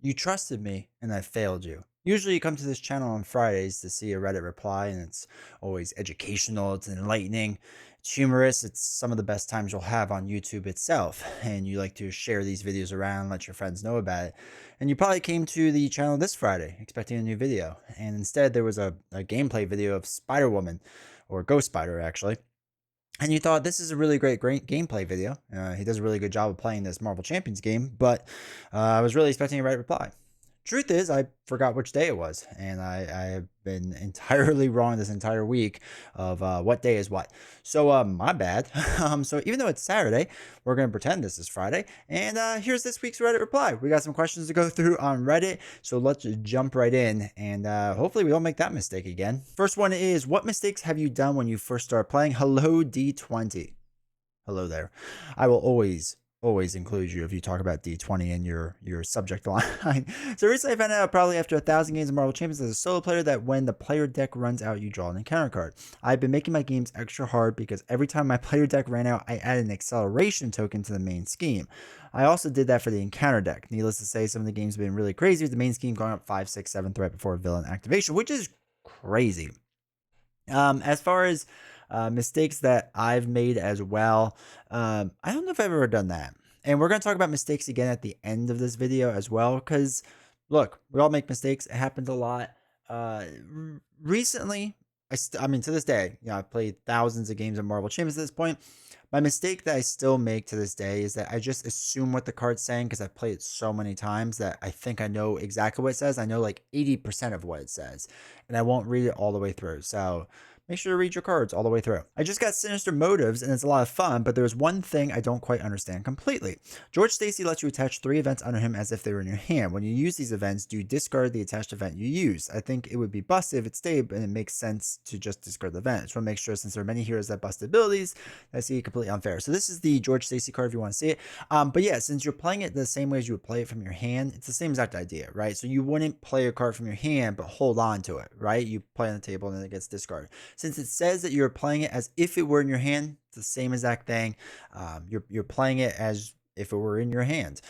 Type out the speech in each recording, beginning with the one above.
You trusted me and I failed you. Usually, you come to this channel on Fridays to see a Reddit reply, and it's always educational, it's enlightening, it's humorous, it's some of the best times you'll have on YouTube itself. And you like to share these videos around, let your friends know about it. And you probably came to the channel this Friday expecting a new video, and instead, there was a gameplay video of Spider Woman, or Ghost Spider, actually. And you thought this is a really great gameplay video. He does a really good job of playing this Marvel Champions game, but I was really expecting a right reply. Truth is, I forgot which day it was, and I have been entirely wrong this entire week of what day is what. So, my bad. So even though it's Saturday, we're going to pretend this is Friday. And here's this week's Reddit reply. We got some questions to go through on Reddit, so let's jump right in, and hopefully we don't make that mistake again. First one is, what mistakes have you done when you first started playing? Hello, D20. Hello there. I will always include you if you talk about D20 in your subject line. So recently I found out, probably after 1,000 games of Marvel Champions as a solo player, that when the player deck runs out, you draw an encounter card. I've been making my games extra hard because every time my player deck ran out, I added an acceleration token to the main scheme. I also did that for the encounter deck. Needless to say, some of the games have been really crazy, with the main scheme going up 5, 6, 7 threat before villain activation, which is crazy. As far as mistakes that I've made as well, I don't know if I've ever done that. And we're going to talk about mistakes again at the end of this video as well, because look, we all make mistakes. It happens a lot. Recently, I mean, to this day, I've played thousands of games of Marvel Champions at this point. My mistake that I still make to this day is that I just assume what the card's saying because I've played it so many times that I think I know exactly what it says. I know like 80% of what it says, and I won't read it all the way through. So make sure to read your cards all the way through. I just got Sinister Motives, and it's a lot of fun, but there's one thing I don't quite understand completely. George Stacy lets you attach 3 events under him as if they were in your hand. When you use these events, do you discard the attached event you use? I think it would be busted if it stayed, and it makes sense to just discard the event. I just want to make sure, since there are many heroes that bust abilities, I see it completely unfair. So this is the George Stacy card if you want to see it. But yeah, since you're playing it the same way as you would play it from your hand, it's the same exact idea, right? So you wouldn't play a card from your hand, but hold on to it, right? You play on the table and then it gets discarded. Since it says that you're playing it as if it were in your hand, it's the same exact thing. You're playing it as if it were in your hand.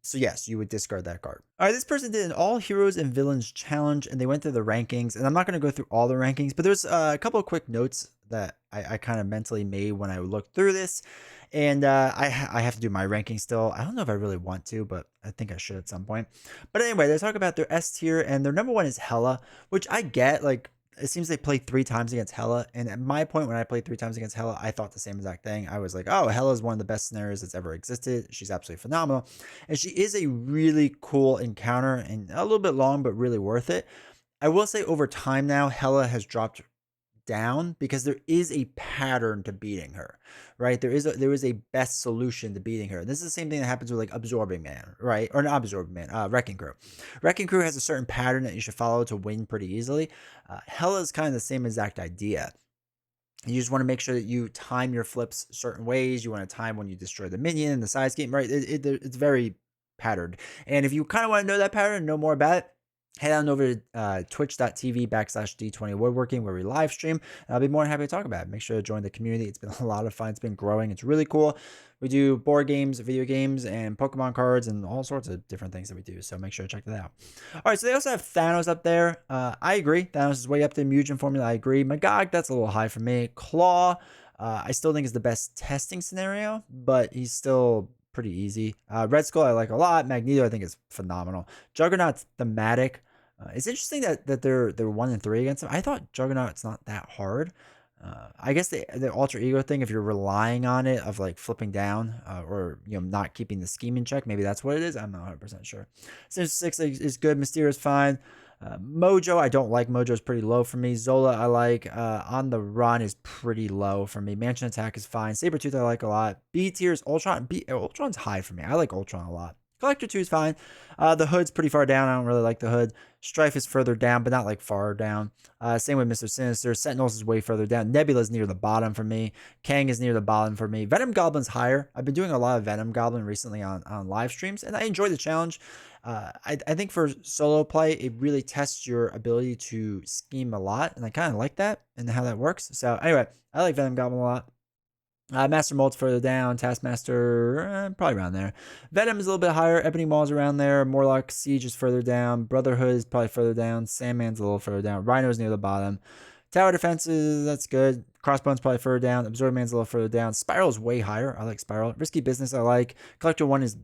So yes, you would discard that card. All right, this person did an all heroes and villains challenge, and they went through the rankings, and I'm not going to go through all the rankings, but there's a couple of quick notes that I kind of mentally made when I looked through this. And I have to do my ranking still. I don't know if I really want to, but I think I should at some point. But anyway, they talk about their S tier, and their number one is Hela, which I get. Like, it seems they played 3 times against Hela, and at my point, when I played 3 times against Hela, I thought the same exact thing. I was like, oh, Hela is one of the best scenarios that's ever existed. She's absolutely phenomenal, and she is a really cool encounter, and a little bit long, but really worth it. I will say, over time now, Hela has dropped down because there is a pattern to beating her, right? There is a best solution to beating her. This is the same thing that happens with like Absorbing Man, right? Or not Absorbing Man, Wrecking Crew. Wrecking Crew has a certain pattern that you should follow to win pretty easily. Hella is kind of the same exact idea. You just want to make sure that you time your flips certain ways. You want to time when you destroy the minion and the side scheme, right? It's very patterned. And if you kind of want to know that pattern and know more about it, head on over to twitch.tv/D20 Woodworking, where we live stream. I'll be more than happy to talk about it. Make sure to join the community. It's been a lot of fun. It's been growing. It's really cool. We do board games, video games, and Pokemon cards, and all sorts of different things that we do. So make sure to check that out. All right, so they also have Thanos up there. I agree. Thanos is way up there. Mugen Formula, I agree. Magog, that's a little high for me. Claw, I still think is the best testing scenario, but he's still pretty easy. Red Skull, I like a lot. Magneto, I think, is phenomenal. Juggernaut's thematic. It's interesting that they're 1 and 3 against him. I thought Juggernaut's not that hard. I guess the alter ego thing, if you're relying on it, of like flipping down, or not keeping the scheme in check, maybe that's what it is. I'm not 100% sure. Sinister Six is good. Mysterio is fine. Mojo, I don't like. Mojo's pretty low for me. Zola, I like. On the Run is pretty low for me. Mansion Attack is fine. Sabretooth, I like a lot. B tier is Ultron. Ultron's high for me. I like Ultron a lot. Collector 2 is fine. The Hood's pretty far down. I don't really like the Hood. Strife is further down, but not like far down. Same with Mr. Sinister. Sentinels is way further down. Nebula's near the bottom for me. Kang is near the bottom for me. Venom Goblin's higher. I've been doing a lot of Venom Goblin recently on live streams, and I enjoy the challenge. I think for solo play, it really tests your ability to scheme a lot, and I kind of like that and how that works. So anyway, I like Venom Goblin a lot. Master Mold's further down. Taskmaster, probably around there. Venom is a little bit higher. Ebony Maw's around there. Morlock Siege is further down. Brotherhood is probably further down. Sandman's a little further down. Rhino's near the bottom. Tower Defenses, that's good. Crossbone's probably further down. Absorb Man's a little further down. Spiral's way higher. I like Spiral. Risky Business, I like. Collector 1 is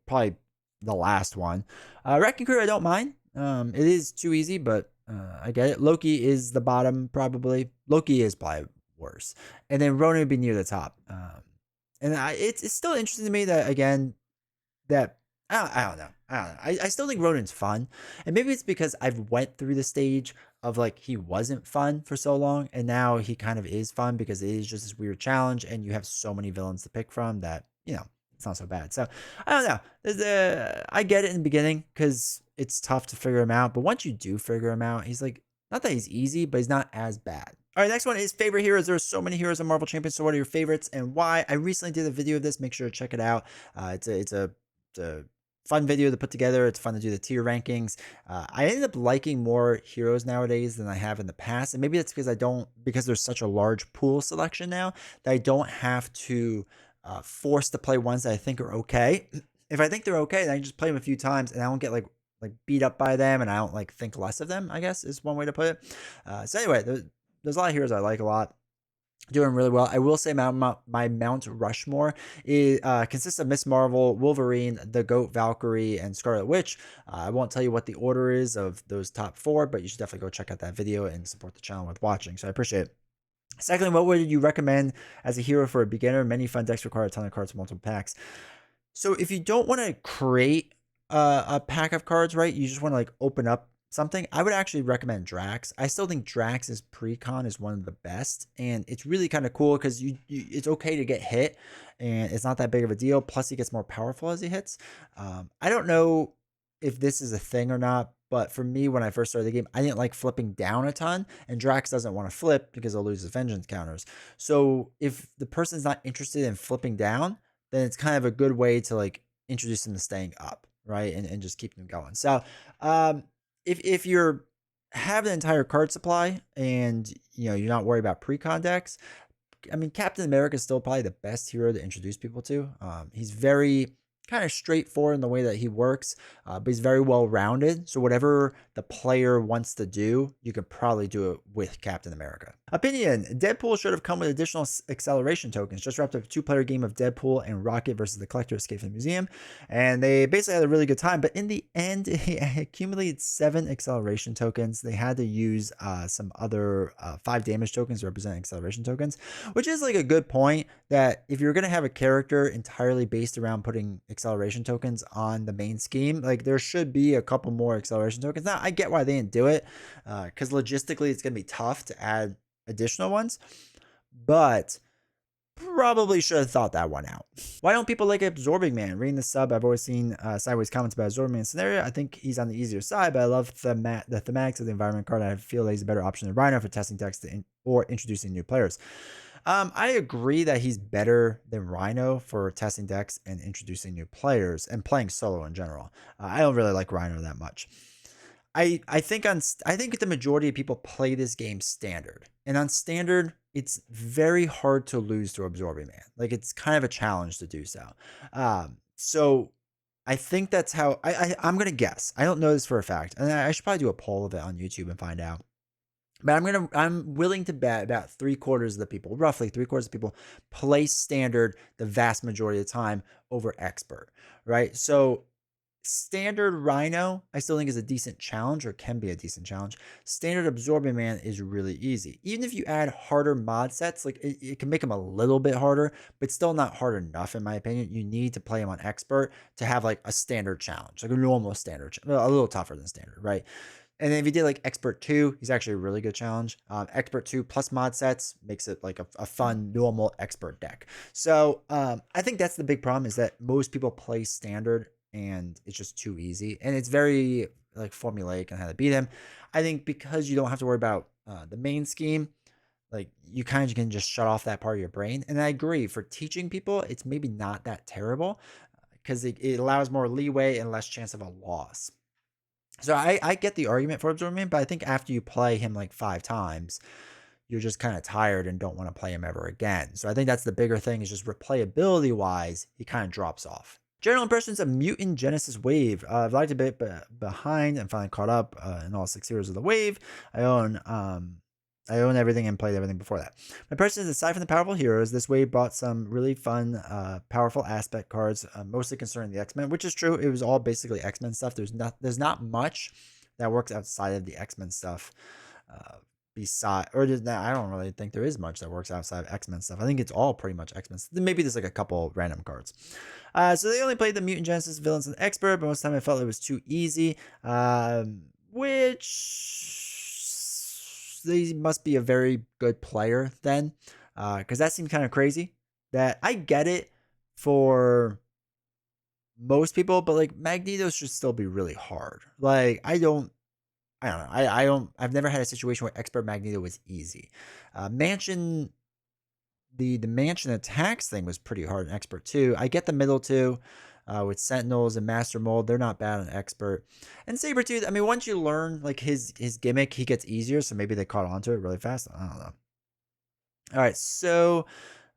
probably the last one. Wrecking Crew, I don't mind. It is too easy, but I get it. Loki is the bottom, probably. Loki is probably worse. And then Ronan would be near the top. It's still interesting to me that, again, that I don't know. I still think Ronan's fun, and maybe it's because I've went through the stage of like he wasn't fun for so long, and now he kind of is fun because it is just this weird challenge, and you have so many villains to pick from that it's not so bad. So I don't know. I get it in the beginning because it's tough to figure him out, but once you do figure him out, he's like not that he's easy, but he's not as bad. All right, next one is favorite heroes. There are so many heroes in Marvel Champions. So what are your favorites and why? I recently did a video of this. Make sure to check it out. It's a fun video to put together. It's fun to do the tier rankings. I ended up liking more heroes nowadays than I have in the past, and maybe that's because there's such a large pool selection now that I don't have to force to play ones that I think are okay. If I think they're okay, then I can just play them a few times, and I don't get like beat up by them, and I don't like think less of them, I guess is one way to put it. So anyway, there's a lot of heroes I like a lot. Doing really well. I will say my Mount Rushmore consists of Miss Marvel, Wolverine, the Goat Valkyrie, and Scarlet Witch. I won't tell you what the order is of those top 4, but you should definitely go check out that video and support the channel with watching. So I appreciate it. Secondly, what would you recommend as a hero for a beginner? Many fun decks require a ton of cards, multiple packs. So if you don't want to create a pack of cards, right? You just want to like open up something, I would actually recommend Drax. I still think Drax's precon is one of the best, and it's really kind of cool because it's okay to get hit, and it's not that big of a deal. Plus, he gets more powerful as he hits. I don't know if this is a thing or not, but for me, when I first started the game, I didn't like flipping down a ton, and Drax doesn't want to flip because he'll lose his vengeance counters. So if the person's not interested in flipping down, then it's kind of a good way to like introduce them to staying up, right, and just keep them going. So if you're have an entire card supply and you're not worried about pre-con decks, I mean, Captain America is still probably the best hero to introduce people to. He's very kind of straightforward in the way that he works, but he's very well rounded. So whatever the player wants to do, you could probably do it with Captain America. Opinion: Deadpool should have come with additional acceleration tokens. Just wrapped up a 2-player game of Deadpool and Rocket versus the Collector Escape from the Museum, and they basically had a really good time. But in the end, he accumulated 7 acceleration tokens. They had to use some other 5 damage tokens representing acceleration tokens, which is like a good point that if you're going to have a character entirely based around putting acceleration tokens on the main scheme, like there should be a couple more acceleration tokens. Now I get why they didn't do it, because logistically it's going to be tough to add additional ones, but probably should have thought that one out. Why don't people like Absorbing Man? Reading the sub, I've always seen sideways comments about Absorbing Man scenario. I think he's on the easier side, but I love the thematics of the environment card. I feel like he's a better option than Rhino for testing decks or introducing new players. I agree that he's better than Rhino for testing decks and introducing new players and playing solo in general. I don't really like Rhino that much. I think the majority of people play this game standard, and on standard, it's very hard to lose to Absorbing Man. Like it's kind of a challenge to do so. So I think that's how I'm gonna guess. I don't know this for a fact, and I should probably do a poll of it on YouTube and find out. But I'm willing to bet about 3/4 of the people, roughly 3/4 of the people, play standard the vast majority of the time over expert, right? So standard Rhino, I still think is a decent challenge, or can be a decent challenge. Standard Absorbing Man is really easy. Even if you add harder mod sets, like it can make them a little bit harder, but still not hard enough in my opinion. You need to play him on expert to have like a standard challenge, like a normal standard, a little tougher than standard, right? And then if you did like Expert 2, he's actually a really good challenge. Expert 2 plus mod sets makes it like a fun, normal Expert deck. So I think that's the big problem, is that most people play standard and it's just too easy. And it's very like formulaic on how to beat him. I think because you don't have to worry about the main scheme, like you kind of can just shut off that part of your brain. And I agree, for teaching people, it's maybe not that terrible because it allows more leeway and less chance of a loss. So I get the argument for Absorbing Man, but I think after you play him like 5 times, you're just kind of tired and don't want to play him ever again. So I think that's the bigger thing, is just replayability wise, he kind of drops off. General impressions of Mutant Genesis Wave. I've lagged a bit behind and finally caught up in all 6 heroes of the wave. I own everything and played everything before that. My impression is, aside from the powerful heroes, this wave brought some really fun, powerful aspect cards, mostly concerning the X-Men, which is true. It was all basically X-Men stuff. There's not much that works outside of the X-Men stuff. I don't really think there is much that works outside of X-Men stuff. I think it's all pretty much X-Men. Maybe there's like a couple random cards. So they only played the Mutant Genesis villains and expert, but most of the time I felt it was too easy, which they must be a very good player then, because that seemed kind of crazy. That I get it for most people, but like Magneto should still be really hard. Like I don't know. I've never had a situation where expert Magneto was easy. Mansion, the mansion attacks thing was pretty hard in expert too. I get the middle two, with Sentinels and Master Mold. They're not bad on expert. And Sabretooth, I mean, once you learn like his gimmick, he gets easier. So maybe they caught on to it really fast. I don't know. All right, so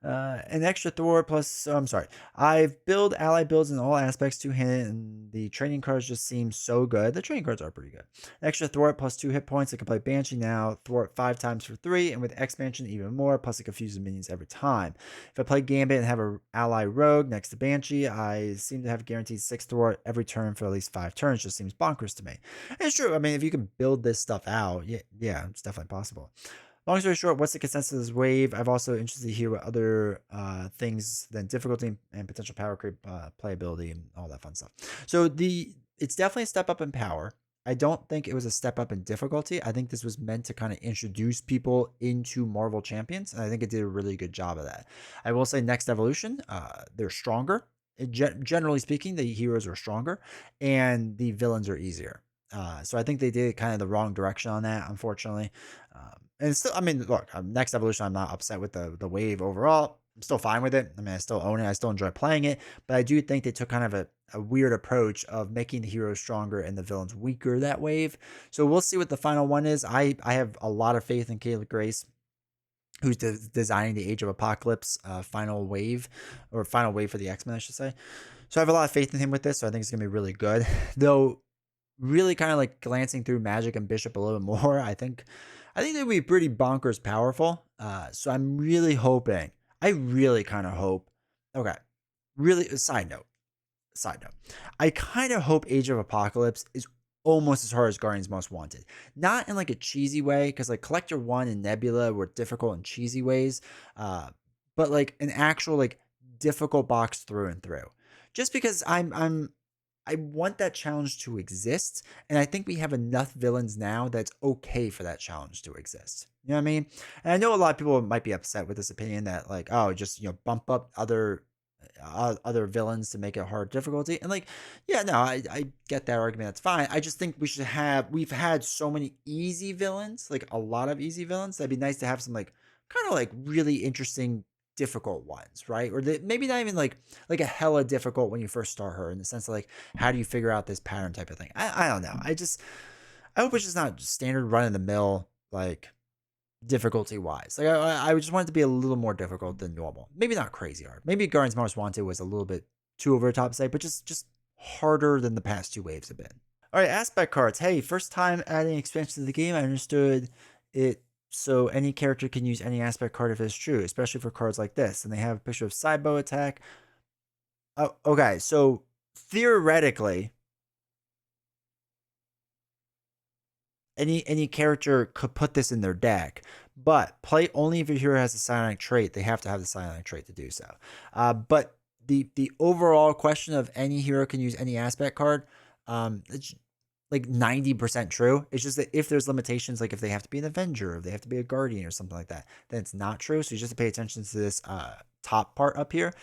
an extra thwart plus, I'm sorry. I've built ally builds in all aspects, two-handed, and the training cards just seem so good. The training cards are pretty good. Extra thwart plus 2 hit points. I can play Banshee now. Thwart 5 times for 3, and with expansion even more. Plus it confuses minions every time. If I play Gambit and have a ally rogue next to Banshee, I seem to have guaranteed 6 thwart every turn for at least 5 turns. Just seems bonkers to me. And it's true. I mean, if you can build this stuff out, yeah, it's definitely possible. Long story short, what's the consensus of this wave? I've also interested to hear what other things than difficulty and potential power creep, playability, and all that fun stuff. So it's definitely a step up in power. I don't think it was a step up in difficulty. I think this was meant to kind of introduce people into Marvel Champions, and I think it did a really good job of that. I will say Next Evolution, they're stronger. Generally speaking, the heroes are stronger, and the villains are easier. So I think they did kind of the wrong direction on that, unfortunately. And still, I mean, look, Next Evolution, I'm not upset with the wave overall. I'm still fine with it. I mean, I still own it. I still enjoy playing it. But I do think they took kind of a weird approach of making the heroes stronger and the villains weaker that wave. So we'll see what the final one is. I have a lot of faith in Caleb Grace, who's designing the Age of Apocalypse final wave for the X-Men, I should say. So I have a lot of faith in him with this. So I think it's going to be really good. Though, really kind of like glancing through Magic and Bishop a little bit more, I think they'd be pretty bonkers powerful. So I'm really hoping. I really kind of hope. Okay, really. Side note. I kind of hope Age of Apocalypse is almost as hard as Guardians Most Wanted. Not in like a cheesy way, because like Collector 1 and Nebula were difficult in cheesy ways. But like an actual like difficult box through and through. Just because I want that challenge to exist, and I think we have enough villains now that's okay for that challenge to exist. You know what I mean? And I know a lot of people might be upset with this opinion that like, oh, just bump up other villains to make it hard difficulty. And like, yeah, no, I get that argument. That's fine. I just think we've had so many easy villains, like a lot of easy villains. That'd be nice to have some like kind of like really interesting difficult ones, right? Or maybe not even like a hella difficult when you first start her, in the sense of like, how do you figure out this pattern type of thing? I don't know. I hope it's just not standard run of the mill like difficulty wise. Like I just want it to be a little more difficult than normal. Maybe not crazy hard. Maybe Guardians Most Wanted was a little bit too over the top, say, but just harder than the past 2 waves have been. All right, aspect cards. Hey, first time adding expansion to the game. I understood it. So any character can use any aspect card if it's true, especially for cards like this. And they have a picture of Cybo attack. Oh, okay, so theoretically, any character could put this in their deck, but play only if your hero has a psionic trait. They have to have the psionic trait to do so. But the overall question of any hero can use any aspect card, it's like 90% true. It's just that if there's limitations, like if they have to be an Avenger, or they have to be a Guardian or something like that, then it's not true. So you just have to pay attention to this top part up here.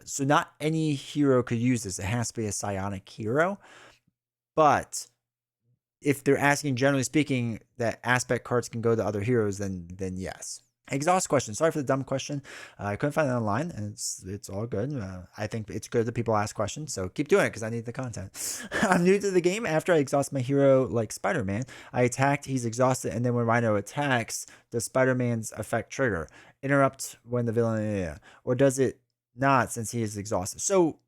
So not any hero could use this. It has to be a psionic hero. But if they're asking, generally speaking, that aspect cards can go to other heroes, then yes. Exhaust question. Sorry for the dumb question. I couldn't find it online, and it's all good. I think it's good that people ask questions, so keep doing it because I need the content. I'm new to the game. After I exhaust my hero like Spider-Man, I attacked. He's exhausted, and then when Rhino attacks, does Spider-Man's effect trigger? Interrupt when the villain, yeah, or does it not since he is exhausted? So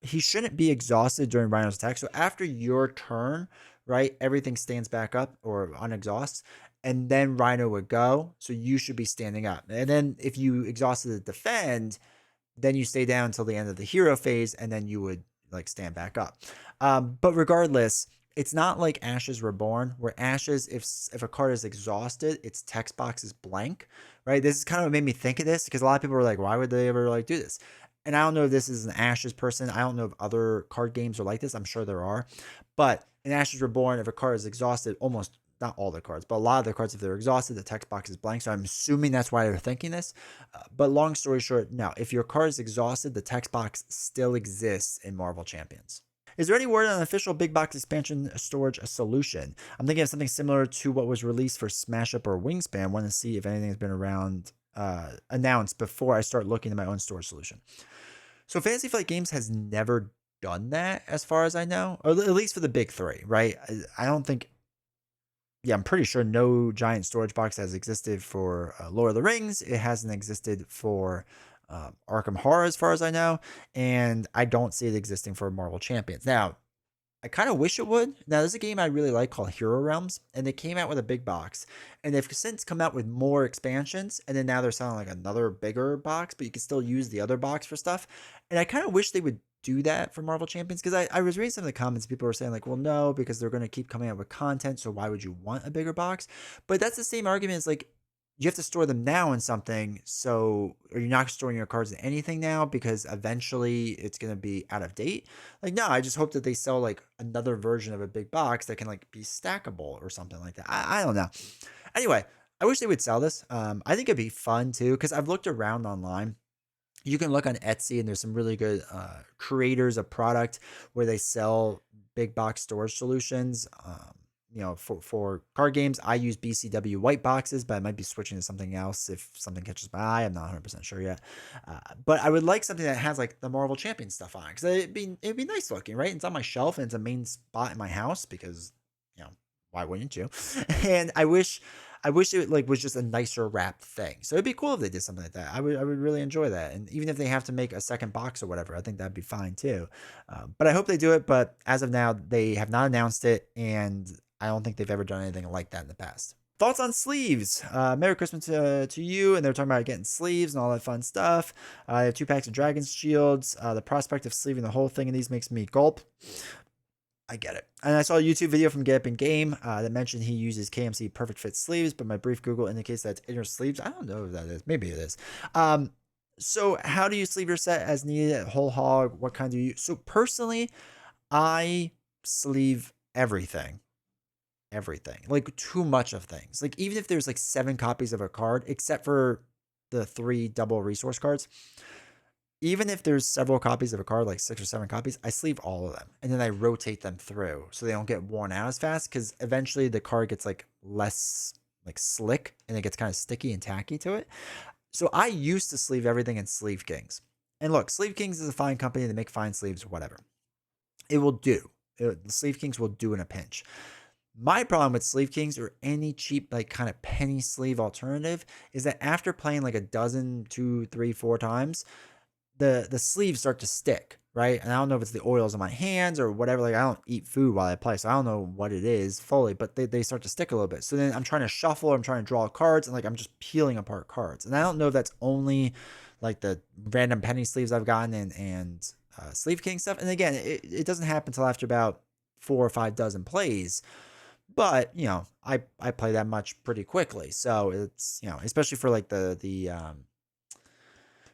he shouldn't be exhausted during Rhino's attack. So after your turn, right, everything stands back up or on exhaust, and then Rhino would go. So you should be standing up. And then if you exhausted to defend, then you stay down until the end of the hero phase, and then you would like stand back up. But regardless, it's not like Ashes Reborn, where Ashes, if a card is exhausted, its text box is blank, right? This is kind of what made me think of this because a lot of people are like, why would they ever like do this? And I don't know if this is an Ashes person. I don't know if other card games are like this. I'm sure there are. But in Ashes Reborn, if a card is exhausted, almost not all the cards, but a lot of the cards, if they're exhausted, the text box is blank. So I'm assuming that's why they're thinking this. But long story short, no, if your card is exhausted, the text box still exists in Marvel Champions. Is there any word on an official big box expansion storage solution? I'm thinking of something similar to what was released for Smash Up or Wingspan. I want to see if anything has been around announced before I start looking at my own storage solution. So Fantasy Flight Games has never done that as far as I know, or at least for the big three, right? I don't think, yeah, I'm pretty sure no giant storage box has existed for Lord of the Rings. It hasn't existed for Arkham Horror as far as I know, and I don't see it existing for Marvel Champions. Now, I kind of wish it would. Now, there's a game I really like called Hero Realms, and they came out with a big box. And they've since come out with more expansions, and then now they're selling like another bigger box, but you can still use the other box for stuff. And I kind of wish they would do that for Marvel Champions because I was reading some of the comments. People were saying, like, well, no, because they're going to keep coming out with content. So why would you want a bigger box? But that's the same argument as like, you have to store them now in something. So are you not storing your cards in anything now because eventually it's going to be out of date? Like, no, I just hope that they sell like another version of a big box that can like be stackable or something like that. I don't know. Anyway, I wish they would sell this. I think it'd be fun too because I've looked around online. You can look on Etsy and there's some really good creators of product where they sell big box storage solutions. For card games, I use BCW white boxes, but I might be switching to something else if something catches my eye. I'm not 100% sure yet. But I would like something that has like the Marvel Champion stuff on it because it'd be nice looking, right? It's on my shelf and it's a main spot in my house because, why wouldn't you? And I wish it like was just a nicer wrapped thing. So it'd be cool if they did something like that. I would really enjoy that. And even if they have to make a second box or whatever, I think that'd be fine too. But I hope they do it. But as of now, they have not announced it, and I don't think they've ever done anything like that in the past. Thoughts on sleeves? Merry Christmas to you. And they're talking about getting sleeves and all that fun stuff. I have 2 packs of Dragon's Shields. The prospect of sleeving the whole thing in these makes me gulp. I get it. And I saw a YouTube video from Get Up in Game that mentioned he uses KMC Perfect Fit sleeves, but my brief Google indicates that it's inner sleeves. I don't know if that is. Maybe it is. So how do you sleeve your set as needed? Whole hog? What kind do you use? So personally, I sleeve everything. Everything. Like too much of things. Like even if there's like 7 copies of a card, except for the 3 double resource cards, even if there's several copies of a card, like 6 or 7 copies, I sleeve all of them. And then I rotate them through so they don't get worn out as fast because eventually the card gets like less like slick and it gets kind of sticky and tacky to it. So I used to sleeve everything in Sleeve Kings. And look, Sleeve Kings is a fine company. They make fine sleeves, whatever. It will do. The Sleeve Kings will do in a pinch. My problem with Sleeve Kings or any cheap, like kind of penny sleeve alternative is that after playing like a dozen, 2, 3, 4 times, the sleeves start to stick, right? And I don't know if it's the oils on my hands or whatever. Like I don't eat food while I play, so I don't know what it is fully, but they start to stick a little bit. So then I'm trying to shuffle, I'm trying to draw cards, and like I'm just peeling apart cards. And I don't know if that's only like the random penny sleeves I've gotten and Sleeve King stuff. And again, it doesn't happen until after about 4 or 5 dozen plays. But I play that much pretty quickly, so it's especially for like the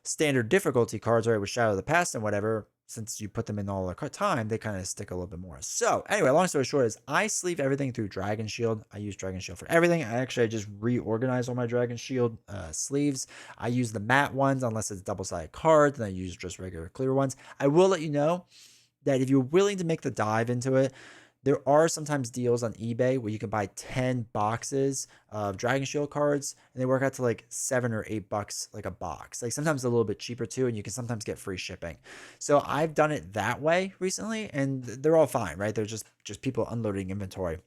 standard difficulty cards, right, with Shadow of the Past and whatever, since you put them in all the time, they kind of stick a little bit more. So anyway, long story short is I sleeve everything through Dragon Shield. I use Dragon Shield for everything. I just reorganize all my Dragon Shield sleeves. I use the matte ones unless it's double-sided cards, and I use just regular clear ones. I will let you know that if you're willing to make the dive into it, There are sometimes deals on eBay where you can buy 10 boxes of Dragon Shield cards and they work out to like $7 or $8 like a box. Like sometimes a little bit cheaper too, and you can sometimes get free shipping. So I've done it that way recently and they're all fine, right? They're just people unloading inventory.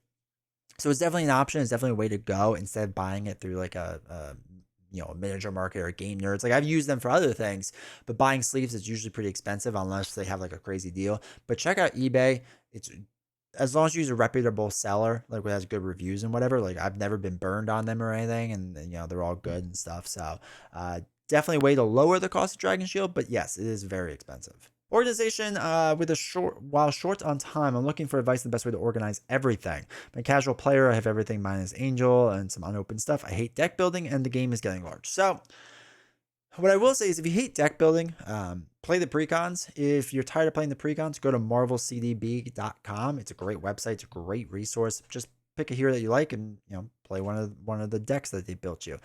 So it's definitely an option. It's definitely a way to go instead of buying it through like a miniature market or Game Nerds. Like I've used them for other things, but buying sleeves is usually pretty expensive unless they have like a crazy deal. But check out eBay. It's as long as you use a reputable seller, like who has good reviews and whatever. Like I've never been burned on them or anything, and they're all good and stuff. So definitely a way to lower the cost of Dragon Shield, but yes, it is very expensive. Organization with a while short on time, I'm looking for advice on the best way to organize everything. I'm a casual player. I have everything minus Angel and some unopened stuff. I hate deck building, and the game is getting large. So what I will say is if you hate deck building, play the precons. If you're tired of playing the precons, go to marvelcdb.com. It's a great website. It's a great resource. Just pick a hero that you like and play one of the decks that they built you.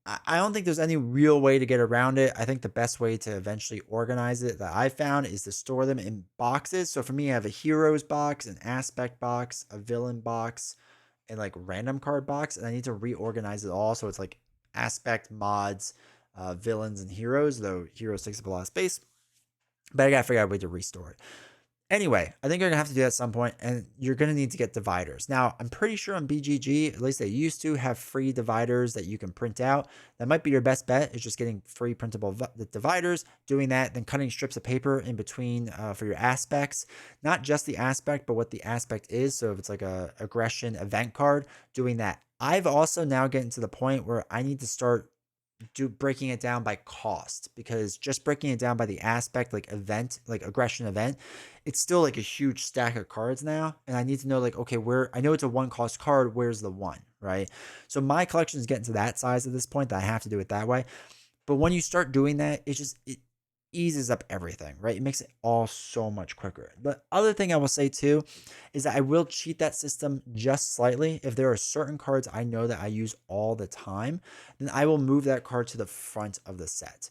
I don't think there's any real way to get around it. I think the best way to eventually organize it that I found is to store them in boxes. So for me, I have a heroes box, an aspect box, a villain box, and like random card box. And I need to reorganize it all. So it's like aspect, mods, villains, and heroes, though heroes takes up a lot of space. But I gotta figure out a way to restore it. Anyway, I think you're gonna have to do that at some point, and you're gonna need to get dividers. Now, I'm pretty sure on BGG, at least they used to have free dividers that you can print out. That might be your best bet, is just getting free printable dividers, doing that, then cutting strips of paper in between for your aspects. Not just the aspect, but what the aspect is. So if it's like a aggression event card, doing that. I've also now getting to the point where I need to start breaking it down by cost, because just breaking it down by the aspect, like event, like aggression event, it's still like a huge stack of cards now, and I need to know like, okay, where I know it's a one cost card, where's the one, right? So my collection is getting to that size at this point that I have to do it that way. But when you start doing that, it eases up everything, right? It makes it all so much quicker. The other thing I will say too is that I will cheat that system just slightly. If there are certain cards I know that I use all the time, then I will move that card to the front of the set,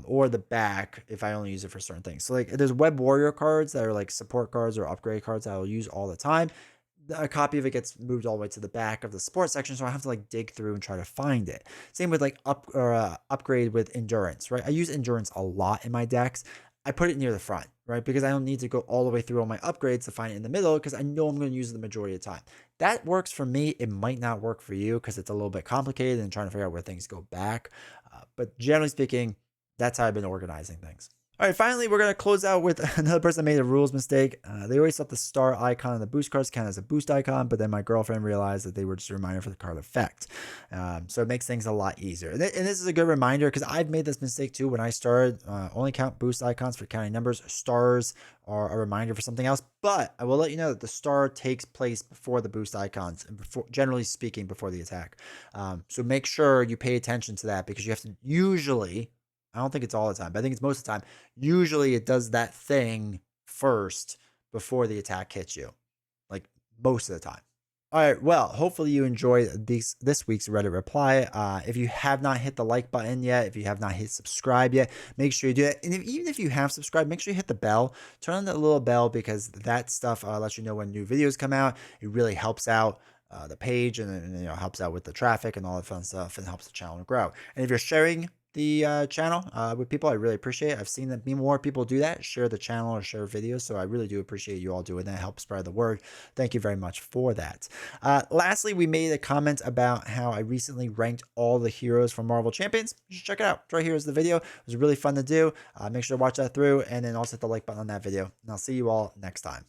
or the back if I only use it for certain things. So like there's Web Warrior cards that are like support cards or upgrade cards that I will use all the time. A copy of it gets moved all the way to the back of the sports section, so I have to like dig through and try to find it. Same with like upgrade with endurance, right? I use endurance a lot in my decks. I put it near the front, right? Because I don't need to go all the way through all my upgrades to find it in the middle, because I know I'm going to use it the majority of the time. That works for me. It might not work for you because it's a little bit complicated and trying to figure out where things go back. But generally speaking, that's how I've been organizing things. All right, finally, we're going to close out with another person that made a rules mistake. They always thought the star icon and the boost cards count as a boost icon, but then my girlfriend realized that they were just a reminder for the card effect. So it makes things a lot easier. And this is a good reminder because I've made this mistake too when I started. Only count boost icons for counting numbers. Stars are a reminder for something else, but I will let you know that the star takes place before the boost icons, and before, generally speaking, before the attack. So make sure you pay attention to that, because you have to usually, I don't think it's all the time, but I think it's most of the time. Usually it does that thing first before the attack hits you, like most of the time. All right, well, hopefully you enjoyed this week's Reddit reply. If you have not hit the like button yet, if you have not hit subscribe yet, make sure you do it. And even if you have subscribed, make sure you hit the bell. Turn on that little bell, because that stuff lets you know when new videos come out. It really helps out the page, and helps out with the traffic and all that fun stuff, and helps the channel grow. And if you're sharing the channel with people, I really appreciate it. I've seen that more people do that, share the channel or share videos, so I really do appreciate you all doing that. Help spread the word. Thank you very much for that. Lastly, we made a comment about how I recently ranked all the heroes from Marvel Champions. You should check it out. Right here is the video. It was really fun to do. Make sure to watch that through, and then also hit the like button on that video, and I'll see you all next time.